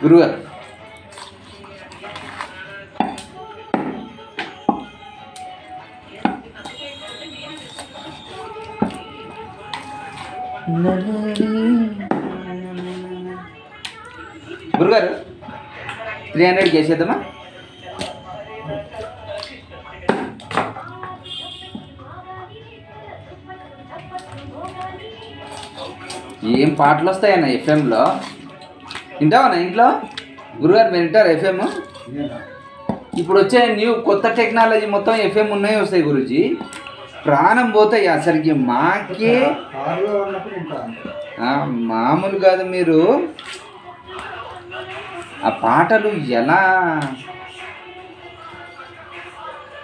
గురుగారు గురుగారు 300 చేసేద్దామా? ఏం పాటలు వస్తాయన్న ఎఫ్ఎంలో? వింటావన్నా ఇంట్లో? గురుగారు మీరు వింటారు ఎఫ్ఎం? ఇప్పుడు వచ్చే కొత్త టెక్నాలజీ మొత్తం ఎఫ్ఎం ఉన్నాయి వస్తాయి గురూజీ. ప్రాణం పోతాయి అసలుకి. మాకే మామూలు కాదు. మీరు ఆ పాటలు ఎలా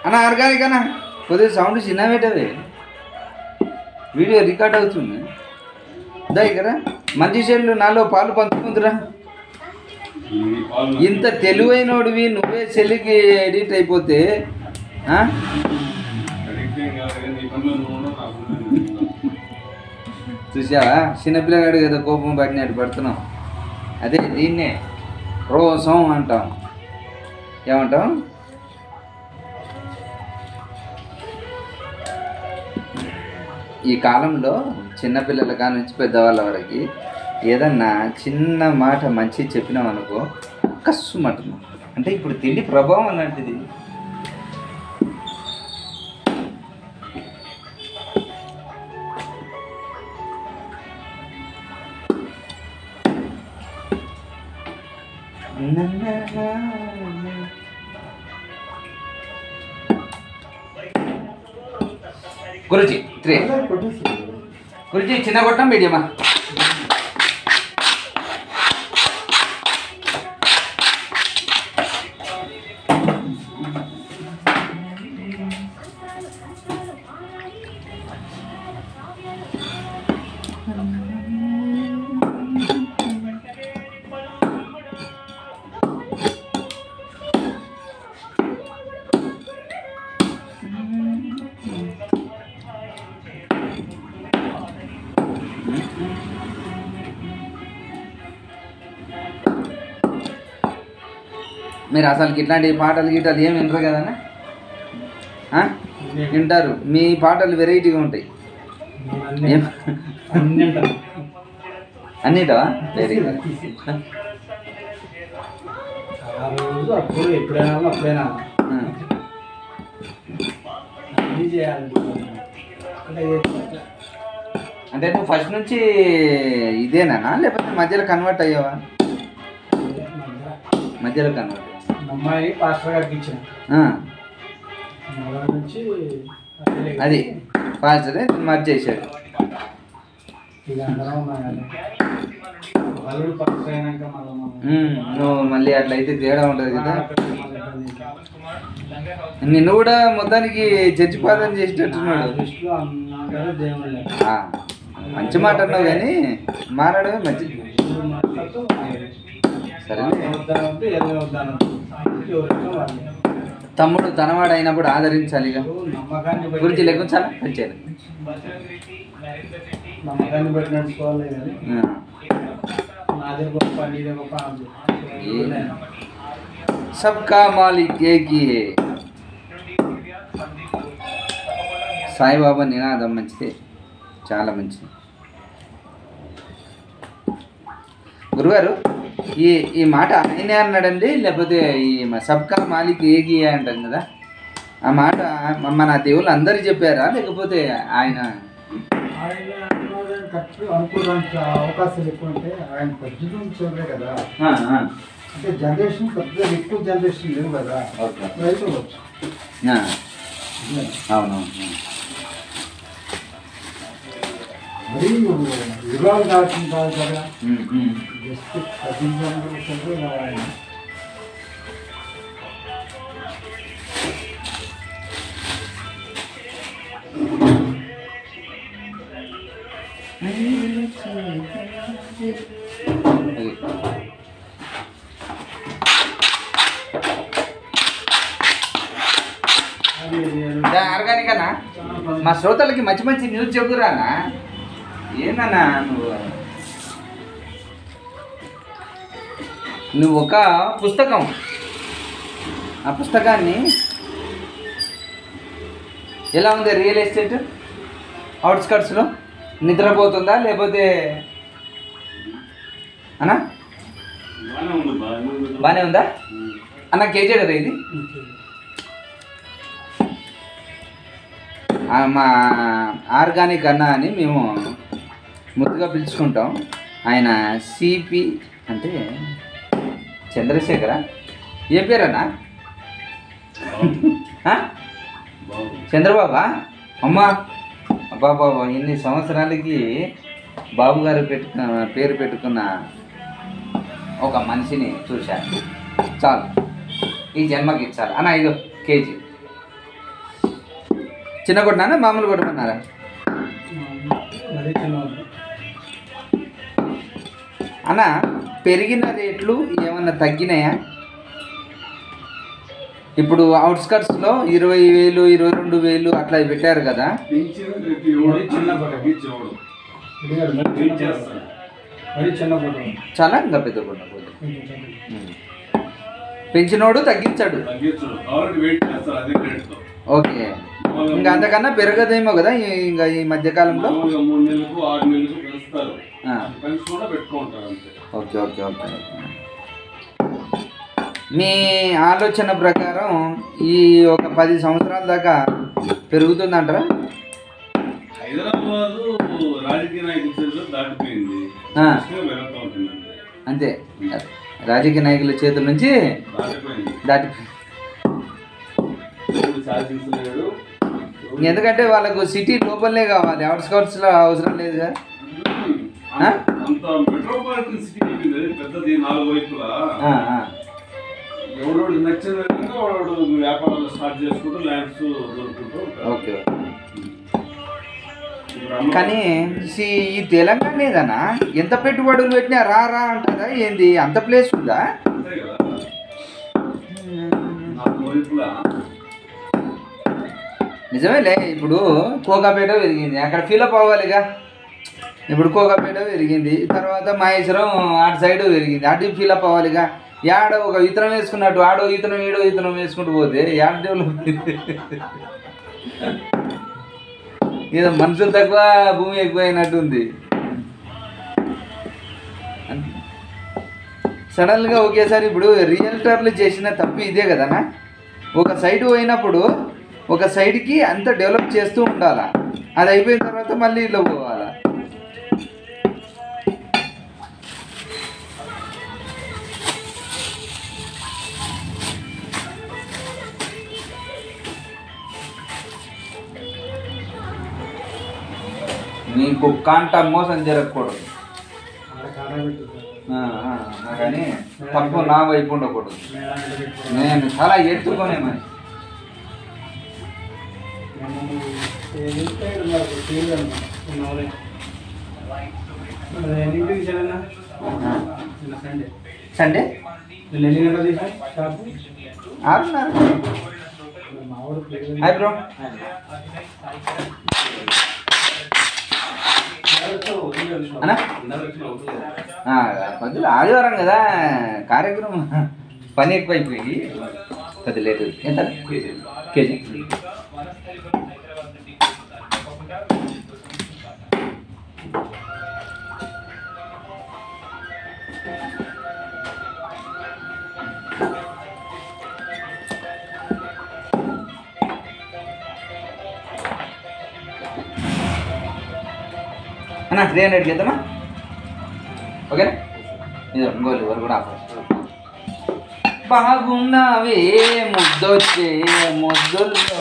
అన్న ఆర్గానిక్ అన్న కొద్దిగా సౌండ్ చిన్న పెట్టవే, వీడియో రికార్డ్ అవుతుంది. దగ్గర మంచి చెల్లు నాలో పాలు పంచుకుంటురా. ఇంత తెలివైనోడివి నువ్వే చెల్లికి ఎడిట్ అయిపోతే చూసావా? చిన్నపిల్లగాడు కదా కోపం పడినట్టు పడుతున్నావు. అదే దీన్నే రోసం అంటాం. ఏమంటాం? ఈ కాలంలో చిన్నపిల్లల కాడ నుంచి పెద్దవాళ్ళ వరకు ఏదన్నా చిన్న మాట మంచి చెప్పినాం అనుకో కస్సుమంటున్నాం. అంటే ఇప్పుడు తిండి ప్రభావం అలాంటిది. గురుజీ 3 గురుజీ చిన్న కొట్టం మీడియమా? మీరు అసలు ఇట్లాంటి పాటలు గీటాలు ఏమి వినరు కదన్నా? వింటారు. మీ పాటలు వెరైటీగా ఉంటాయి. అన్నిటా వెరీ గుడ్. అంటే నువ్వు ఫస్ట్ నుంచి ఇదేనా లేకపోతే మధ్యలో కన్వర్ట్ అయ్యావా? మధ్యలో కన్వర్ట్. అమ్మాయి పాస్టర్ గారికి ఇచ్చిన నుంచి అది పాస్టరే మార్చేసాడు. నువ్వు మళ్ళీ అట్లయితే తేడా ఉంటుంది కదా. నిన్ను కూడా మొత్తానికి చచ్చిపాదం చేసేటట్టున్నాడు. మంచి మాట అన్నావు కానీ మారాడమే మంచిది. సరే తమ్ముడు తనవాడు అయినప్పుడు ఆదరించాలి. ఇక గురించి లెక్కించాలా మంచిది. సబ్కా మాలిక్ ఏక్ హీ హై. సాయిబాబా నినాదం మంచిది, చాలా మంచిది. గురుగారు ఈ మాట ఆయనే అన్నాడండి లేకపోతే ఈ సబ్కా మాలిక్ ఏక్ హీ హై అంటాం కదా, ఆ మాట మన దేవుళ్ళు అందరు చెప్పారా లేకపోతే ఆయన అనుకోవడానికి అవకాశాలు ఎక్కువ ఉంటాయి? ఆయన ప్రస్తుతం చూడలే కదా, అంటే జనరేషన్ పెద్ద ఎక్కువ జనరేషన్ లేవు కదా, రైతువచ్చు. అవునవును. మరి యుగాలు దాటిన కాదు కదా, జస్ట్ 10 ఆయన. ఆర్గానిక్ అన్నా మా శ్రోతలకి మంచి మంచి న్యూస్ చెప్పురానా ఏందన్నా నువ్వు ఒక పుస్తకం ఆ పుస్తకాన్ని ఎలా ఉంది రియల్ ఎస్టేట్ అవుట్స్కట్స్లో నిద్రపోతుందా లేకపోతే అన్నా బాగానే ఉందా అన్న కేజీ కదా ఇది మా ఆర్గానిక్ అన్న అని మేము ముద్దుగా పిలుచుకుంటాం. ఆయన సిపి అంటే చంద్రశేఖర ఏ పేరన్నా చంద్రబాబా అమ్మా అబ్బా బాబా ఇన్ని సంవత్సరాలకి బాబు గారు పేరు పెట్టుకున్న ఒక మనిషిని చూశాను. చాలు ఈ జన్మకి చాలు అన్న 5 కేజీ చిన్న కొట్టినా మామూలు కొట్టమన్నారా? అన్న పెరిగిన రేట్లు ఏమన్నా తగ్గినాయా? ఇప్పుడు అవుట్స్కట్స్లో 20,000 22,000 అట్లా పెట్టారు కదా. చాలా ఇంకా పెద్ద పెంచినోడు తగ్గించాడు. ఓకే ఇంకా అంతకన్నా పెరగదేమో కదా ఇంకా ఈ మధ్యకాలంలో. ఓకే ఓకే ఓకే మీ ఆలోచన ప్రకారం ఈ ఒక 10 సంవత్సరాల దాకా పెరుగుతుందంటారా? హైదరాబాదు రాజకీయ నాయకుల దాటిపోయింది అంతే, రాజకీయ నాయకుల చేతుల నుంచి దాటిపోయింది. ఎందుకంటే వాళ్ళకు సిటీ లోపలనే కావాలి, అవుట్స్కట్స్లో అవసరం లేదుగా. మెట్రోపాలిటన్ సిటీ పెద్దది 4 వైపులా ఎవడోడు నచ్చిన విధంగా వాడు వ్యాపారాలు స్టార్ట్ చేసుకుంటూ ల్యాండ్స్ దొరుకుతుంటూ. ఓకే కానీ ఈ తెలంగాణ ఏదన్నా ఎంత పెట్టుబడులు పెట్టినా రా రా అంటారా ఏంది? అంత ప్లేస్ ఉందా? నిజమేలే. ఇప్పుడు కోకాపేట పెరిగింది, అక్కడ ఫీలప్ అవ్వాలిగా. ఇప్పుడు కోకాపేట పెరిగింది, తర్వాత మహేశ్వరం అటు సైడ్ పెరిగింది, అటు ఫీలప్ అవ్వాలిగా. యాడో ఒక విత్తనం వేసుకున్నట్టు ఆడో విత్తనం ఏడో విత్తనం వేసుకుంటూ పోతే యాడ డెవలప్ ఏదో మనుషులు తక్కువ భూమి ఎక్కువ అయినట్టుంది. సడన్గా ఒకేసారి ఇప్పుడు రియల్టర్లు చేసిన తప్పు ఇదే కదనా. ఒక సైడ్ పోయినప్పుడు ఒక సైడ్కి అంత డెవలప్ చేస్తూ ఉండాలా, అది అయిపోయిన తర్వాత మళ్ళీ ఇట్లా పోవాలా. నీకు కాంట మోసం జరగకూడదు కానీ తప్పు నా వైపు ఉండకూడదు. నేను చాలా ఎత్తుకోనే మరి సండే 6:30. Hi bro. కొద్దిగా ఆదివారం కదా కార్యక్రమం, పని ఎక్కువైపోయి కొద్ది లేట్. ఎంత కేజీ? అన్నా 300 చేద్దామా? ఓకేనా? ఇదో ఇంకోళ్ళు ఎవరు కూడా ఆఫర్. బాగున్నావే ముద్దొచ్చే ముద్దుల్లో.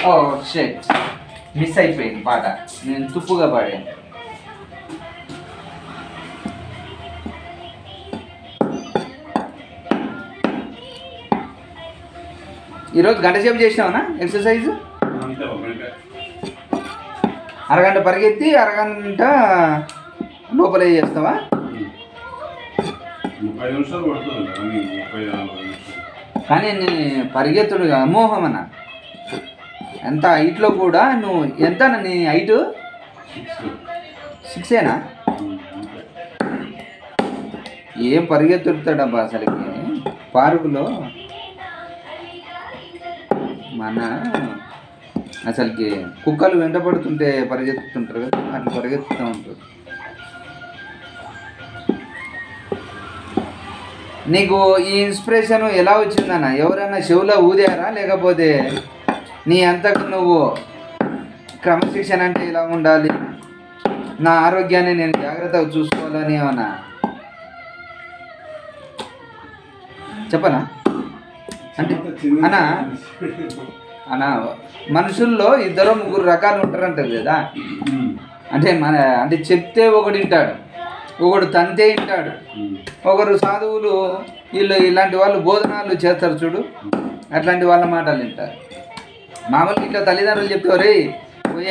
ఓ షెట్, మిస్ అయిపోయింది పాట, నేను తుప్పుగా పాడాను. ఈరోజు గంట సేపు చేసినావనా ఎక్సర్సైజ్? అరగంట పరిగెత్తి అరగంట లోపలే చేస్తావా? 30 నిమిషాలు పడుతుంది. కానీ పరిగెత్తుడు అమోహం అన్న. ఎంత హైట్లో కూడా నువ్వు ఎంత నీ హైటు 6ఏనా? ఏం పరిగెత్తుతాడబ్బా అసలుకి. పార్కులో మన అసలుకి కుక్కలు వెంట పడుతుంటే పరిగెత్తుతుంటారు కదా, అట్లా పరిగెత్తుతూ ఉంటారు. నీకు ఈ ఇన్స్పిరేషన్ ఎలా వచ్చిందన్న? ఎవరైనా చెవులో ఊదారా, లేకపోతే నీ అంతకు నువ్వు క్రమశిక్షణ అంటే ఇలా ఉండాలి, నా ఆరోగ్యాన్ని నేను జాగ్రత్తగా చూసుకోవాలని ఏమన్నా చెప్పనా? అంటే అన్న మనుషుల్లో 2-3 రకాలు ఉంటారంటారు కదా. అంటే చెప్తే ఒకడు వింటాడు, ఒకడు తంతే వింటాడు, ఒకరు సాధువులు ఇలాంటి వాళ్ళు బోధనాలు చేస్తారు చూడు, అట్లాంటి వాళ్ళ మాటలు వింటారు. మామూలుగా ఇట్లా తల్లిదండ్రులు చెప్తారు పోయి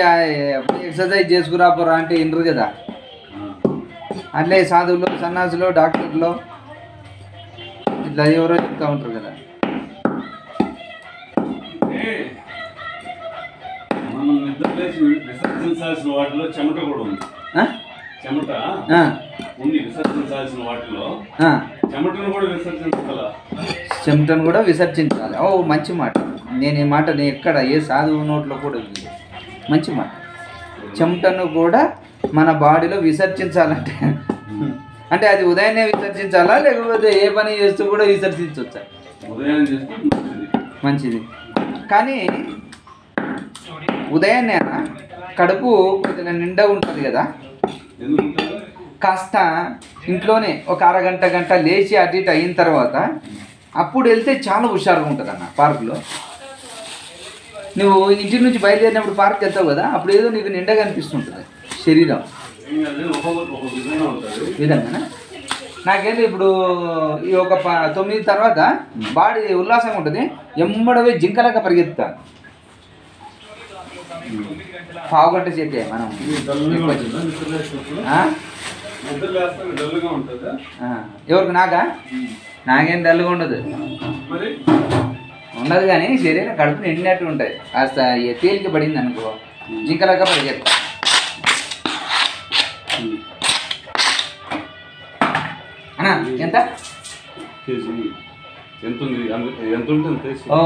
ఎక్సర్సైజ్ చేసుకురాపోరా అంటే వినరు కదా. అట్లే సాధువులు, సన్నాసులు, డాక్టర్లు ఇట్లా ఎవరో చెప్తూ ఉంటారు కదా. విసర్జించాల్సిన వాటిలో చెమట కూడా ఉంది. చెమట ఉంది విసర్జించాల్సిన వాటిలో చెమటను కూడా విసర్జించాలా? చెమటను కూడా విసర్జించాలి. ఓ మంచి మాట. నేను ఈ మాట నేను ఎక్కడ ఏ సాధువు నోట్లో కూడా ఉంది. మంచి మాట. చెమటను కూడా మన బాడీలో విసర్జించాలంటే అంటే అది ఉదయాన్నే విసర్జించాలా, లేకపోతే ఏ పని చేస్తూ కూడా విసర్జించవచ్చా? ఉదయం చేస్తే మంచిది. కానీ ఉదయాన్నే కడుపు కొద్దిగా నిండా ఉంటుంది కదా, కాస్త ఇంట్లోనే ఒక అరగంట గంట లేచి అటు ఇటు అయిన తర్వాత అప్పుడు వెళ్తే చాలా హుషారుగా ఉంటుంది అన్న. పార్కులో నువ్వు ఇంటి నుంచి బయలుదేరినప్పుడు పార్క్ వెళ్తావు కదా, అప్పుడు ఏదో నీకు నిండగా అనిపిస్తుంటుంది శరీరం విధంగా. నాకేంటి ఇప్పుడు ఈ ఒక 9 తర్వాత బాడీ ఉల్లాసంగా ఉంటుంది, ఎమ్మడవే జింకలాగా పరిగెత్తాను. పావుగంట చేతే మనం ఎవరికి నాకేం డల్గా ఉండదు కానీ శరీరం కడుపు నిండినట్టు ఉంటుంది. కాస్త తేలిక పడింది అనుకో జింకలాగా పరిగెత్తా. అన్నా ఎంత ఉంటుంది? ఓ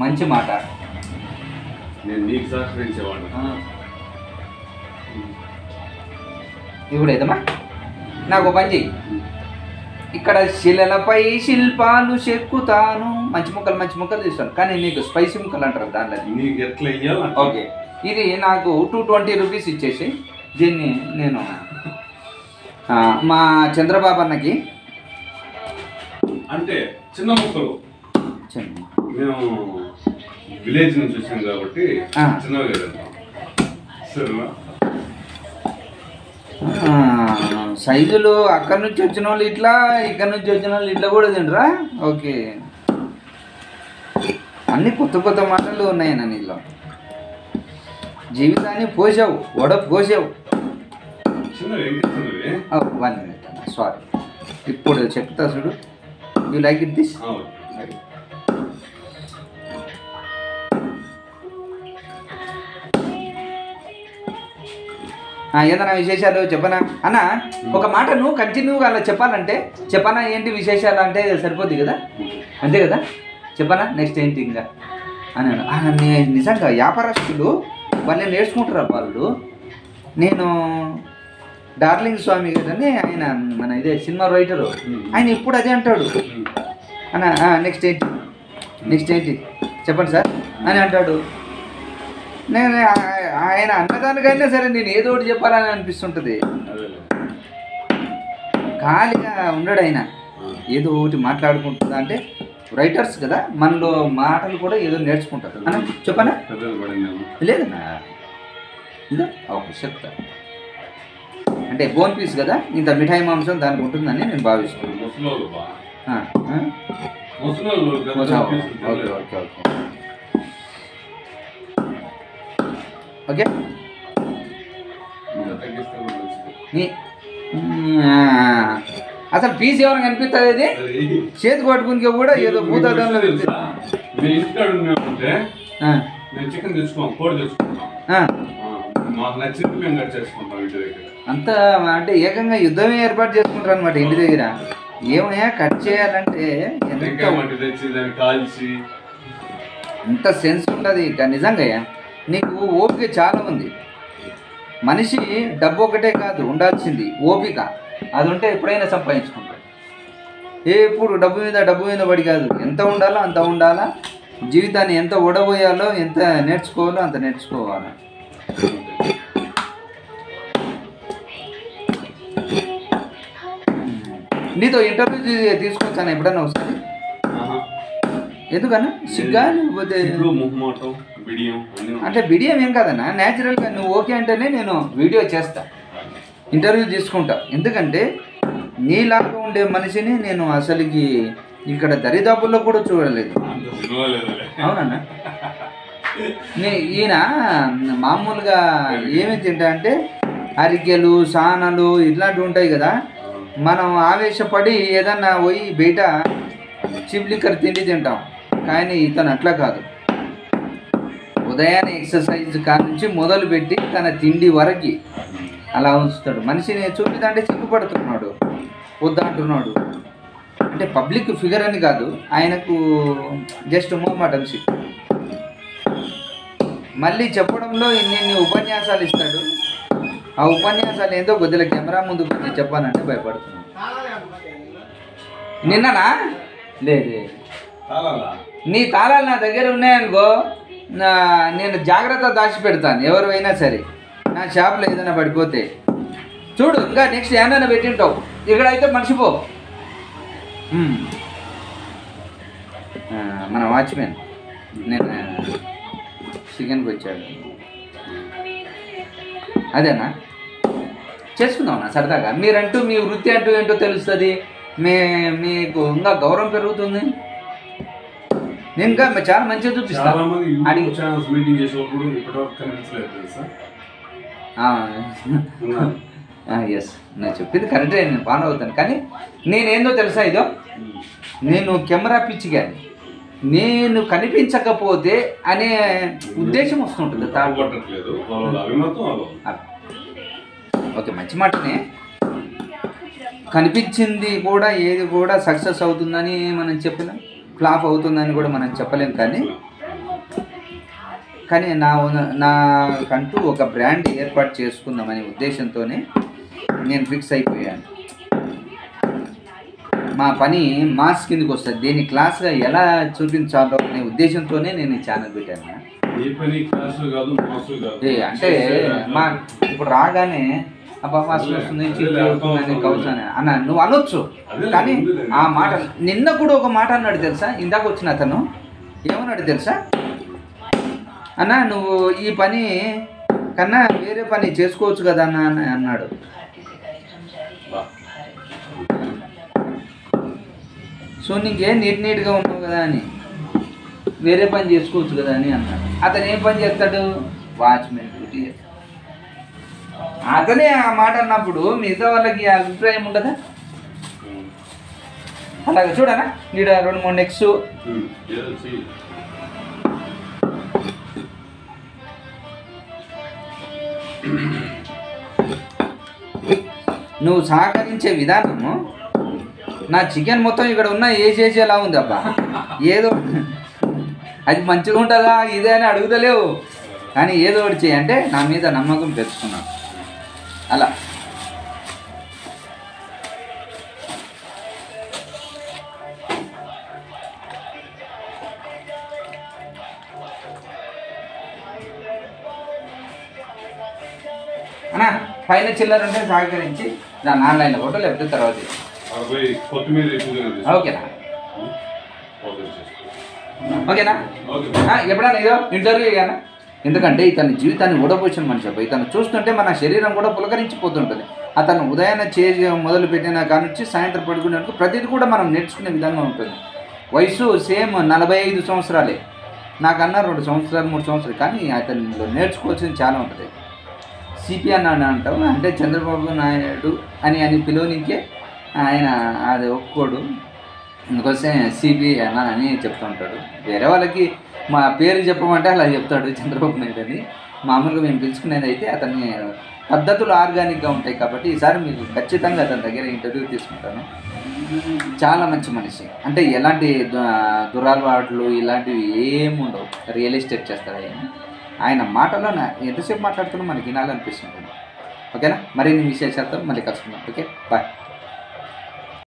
మంచి మాట. నేను నీకు సహకరించేవాడు. ఇప్పుడు ఏదమ్మా నాకు పని చెయ్యి. ఇక్కడ శిలలపై శిల్పాలు చెక్కుతాను, మంచి ముక్కలు తీస్తాను, కానీ నీకు స్పైసీ ముక్కలు అంటారు దాంట్లో. నీకు ఎట్లా ఇయ్యాలి? ఓకే, ఇది నాకు 220 రూపీస్ ఇచ్చేసి దీన్ని నేను మా చంద్రబాబు అన్నకి అంటే చిన్న ముక్కలు. మేము విలేజ్ నుంచి వచ్చాం కాబట్టి చిన్నగా సరేనా. సైజులు అక్కడి నుంచి వచ్చిన వాళ్ళు ఇట్లా, ఇక్కడ నుంచి వచ్చిన వాళ్ళు ఇట్లా కూడా తింటరా? ఓకే, అన్ని కొత్త మాటలు ఉన్నాయన్న నీలో. జీవితాన్ని పోసావు, పోసావు. 1 minute అన్న, సారీ. ఇప్పుడు చెప్తా చూడు. You like it this? ఏదన్నా విశేషాలు చెప్పనా అన్న? ఒక మాట నువ్వు కంటిన్యూగా అలా చెప్పాలంటే చెప్పనా? ఏంటి విశేషాలు అంటే సరిపోద్ది కదా, అంతే కదా? చెప్పనా నెక్స్ట్ ఏంటి ఇంకా అని. నిజంగా వ్యాపారస్తులు వాళ్ళే నేర్చుకుంటారు వాళ్ళు. నేను డార్లింగ్ స్వామి గారని ఆయన మన ఇదే సినిమా రైటరు, ఆయన ఇప్పుడు అదే అంటాడు అన్న. నెక్స్ట్ ఏంటి చెప్పండి సార్ అని అంటాడు. నేను ఆయన అన్నదానికైనా సరే నేను ఏదో ఒకటి చెప్పాలని అనిపిస్తుంటుంది. ఖాళీగా ఉండడు ఆయన, ఏదో ఒకటి మాట్లాడుకుంటుందా అంటే రైటర్స్ కదా, మనలో మాటలు కూడా ఏదో నేర్చుకుంటారు అన్న. చెప్పనా? లేదన్నా, ఇదో ఓకే చెప్తా. అంటే బోన్ పీస్ కదా, ఇంత మిఠాయి మాంసం దానికి ఉంటుందని నేను భావిస్తున్నాను. Okay okay okay okay. అసలు పీస్ ఏమైనా కనిపిస్తుంది అది చేతి పట్టుకుని కూడా ఏదో భూతాదంలో మీ ఇంటికాడ ఉంటే నేను చికెన్ తెచ్చుకోం, కోడి తెచ్చుకుంటాం, మాకు నచ్చింది మేము కట్ చేసుకుంటాం ఇంటి దగ్గర. అంత అంటే ఏకంగా యుద్ధమే ఏర్పాటు చేసుకుంటారు అనమాట ఇంటి దగ్గర. ఏమయ్యా కట్ చేయాలంటే తెచ్చి దాన్ని కాల్చి ఎంత సెన్స్ ఉంటుంది నిజంగా. నీకు ఓపిక చాలా ఉంది. మనిషి డబ్బు ఒకటే కాదు ఉండాల్సింది, ఓపిక. అది ఉంటే ఎప్పుడైనా సంపాదించుకుంటాడు. ఎప్పుడు డబ్బు మీద పడి కాదు, ఎంత ఉండాలో అంత ఉండాలా. జీవితాన్ని ఎంత ఓడబోయాలో, ఎంత నేర్చుకోవాలో అంత నేర్చుకోవాలి. నీతో ఇంటర్వ్యూ తీసుకొచ్చాను ఎప్పుడన్నా వస్తుంది? ఎందుకన్నా సిగ్గా? లేకపోతే అంటే బిడియం ఏం కాదన్నా, న్యాచురల్గా నువ్వు ఓకే అంటేనే నేను వీడియో చేస్తా, ఇంటర్వ్యూ తీసుకుంటా. ఎందుకంటే నీలాగా ఉండే మనిషిని నేను అసలుకి ఇక్కడ దరిదాపుల్లో కూడా చూడలేదు. అవునన్నా. ఈయన మామూలుగా ఏమేమి తింటా అంటే అరికెలు, సానలు ఇట్లాంటివి ఉంటాయి కదా. మనం ఆవేశపడి ఏదన్నా పోయి బయట చీప్ లిక్కర్ తిండి తింటాం, కానీ ఇతను అట్లా కాదు. ఉదయాన్నే ఎక్సర్సైజ్ కానుంచి మొదలుపెట్టి తన తిండి వరకు అలా ఉంచుతాడు. మనిషిని చూపిదంటే సిగ్గుపడుతున్నాడు, వద్దంటున్నాడు. అంటే పబ్లిక్ ఫిగర్ అని కాదు, ఆయనకు జస్ట్ మొహమాటం సిగ్గు. మళ్ళీ చెప్పడంలో ఇన్ని ఉపన్యాసాలు ఇస్తాడు. ఆ ఉపన్యాసాలు ఏందో కొద్దిగా కెమెరా ముందు కొంచెం చెప్పాలంటే భయపడుతున్నాను. నిన్ననా? లేదు, నీ తాళాలు నా దగ్గర ఉన్నాయనుకో, నేను జాగ్రత్త దాచి పెడతాను. ఎవరైనా సరే నా షాప్లో ఏదైనా పడిపోతే చూడు, ఇంకా నెక్స్ట్ ఏమైనా పెట్టింటావు, ఇక్కడైతే మర్చిపో. మన వాచ్మెన్ నేను చికెన్కి వచ్చాడు. అదేనా చేసుకుందామన్నా సరదాగా. మీరంటూ మీ వృత్తి అంటూ ఏంటో తెలుస్తుంది, మీకు ఇంకా గౌరవం పెరుగుతుంది. నేను ఇంకా చాలా మంచిగా చూపిస్తాను. ఎస్, నేను చెప్పింది కరెక్టే, నేను ఫాలో అవుతాను. కానీ నేనేందో తెలుసా, ఇదో నేను కెమెరా పిచ్చి కానీ నేను కనిపించకపోతే అనే ఉద్దేశం వస్తుంటుంది. ఓకే, మంచి మాటనే. కనిపించింది కూడా ఏది కూడా సక్సెస్ అవుతుందని మనం చెప్పలేం, ఫ్లాప్ అవుతుందని కూడా మనం చెప్పలేం. కానీ నాకంటూ ఒక బ్రాండ్ ఏర్పాటు చేసుకుందామనే ఉద్దేశంతోనే నేను ఫిక్స్ అయిపోయాను. మా పని మాస్ కిందకి వస్తుంది, దీన్ని క్లాస్గా ఎలా చూపించాలో అనే ఉద్దేశంతోనే నేను ఈ ఛానల్ పెట్టాను. అంటే మా ఇప్పుడు రాగానే అబ్బా మాస్ వస్తుంది కౌసానే అన్న నువ్వు అనొచ్చు, కానీ ఆ మాట నిన్న కూడా ఒక మాట అన్నాడు తెలుసా. ఇందాక వచ్చిన అతను ఏమన్నాడు తెలుసా, అన్న నువ్వు ఈ పని కన్నా వేరే పని చేసుకోవచ్చు కదా అన్న అని అన్నాడు. సో నీకేం నీట్గా ఉన్నావు కదా అని వేరే పని చేసుకోవచ్చు కదా అని అన్నాడు. అతను ఏం పని చేస్తాడు, వాచ్మెన్ డ్యూటీ చేస్తాడు. అతనే ఆ మాట అన్నప్పుడు మిగతా వాళ్ళకి అభిప్రాయం ఉండదా? అలాగే చూడనా, ఈడ 2-3 నెక్స్ నువ్వు సహకరించే విధానము నా చికెన్ మొత్తం ఇక్కడ ఉన్న వేసేసేలా ఉంది. అబ్బా ఏదో అది మంచిగా ఉంటుందా ఇదే అని అడుగుతలేవు, కానీ ఏదో ఒకటి చేయంటే నా మీద నమ్మకం తెచ్చుకున్నాను. అలా అన్నా పైన చిల్లర ఉంటే సహకరించి దాన్ని ఆన్లైన్లో ఫోటో లేకపోతే తర్వాత ఓకేనా? ఓకేనా? ఎప్పుడన్నా ఏదో ఇంటర్వ్యూ అయ్యానా? ఎందుకంటే ఇతని జీవితాన్ని ఊడపోసిన మనిషి అబ్బాయి. ఇతను చూస్తుంటే మన శరీరం కూడా పులకరించిపోతుంటుంది. అతను ఉదయాన్నే మొదలు పెట్టిన కానుంచి సాయంత్రం పడుకునేందుకు ప్రతిదీ కూడా మనం నేర్చుకునే విధంగా ఉంటుంది. వయసు సేమ్ 45 సంవత్సరాలే, నాకన్నా 2 సంవత్సరాలు 3 సంవత్సరాలు, కానీ అతనిలో నేర్చుకోవాల్సింది చాలా ఉంటుంది. సిపి అని అంటాం, అంటే చంద్రబాబు నాయుడు అని పిలువనికే ఆయన అది ఒప్పుకోడు, అందుకోసం సిపి అన్న అని చెప్తూ ఉంటాడు. వేరే వాళ్ళకి మా పేరు చెప్పమంటే అలా చెప్తాడు చంద్రబాబు నాయుడు అని. మామూలుగా మేము పిలుచుకునేది అయితే అతన్ని పద్ధతులు ఆర్గానిక్గా ఉంటాయి కాబట్టి ఈసారి మీకు ఖచ్చితంగా అతని దగ్గర ఇంటర్వ్యూ తీసుకుంటాను. చాలా మంచి మనిషి, అంటే ఎలాంటి దురలవాట్లు ఇలాంటివి ఏమి ఉండవు. రియల్ ఎస్టేట్ చేస్తారు ఆయన మాటలో ఎంతసేపు మాట్లాడుతున్నా మనకి వినాలనిపిస్తుంది. ఓకేనా, మరిన్ని విశేషాలతో మళ్ళీ కలుసుకుందాం. Okay, bye.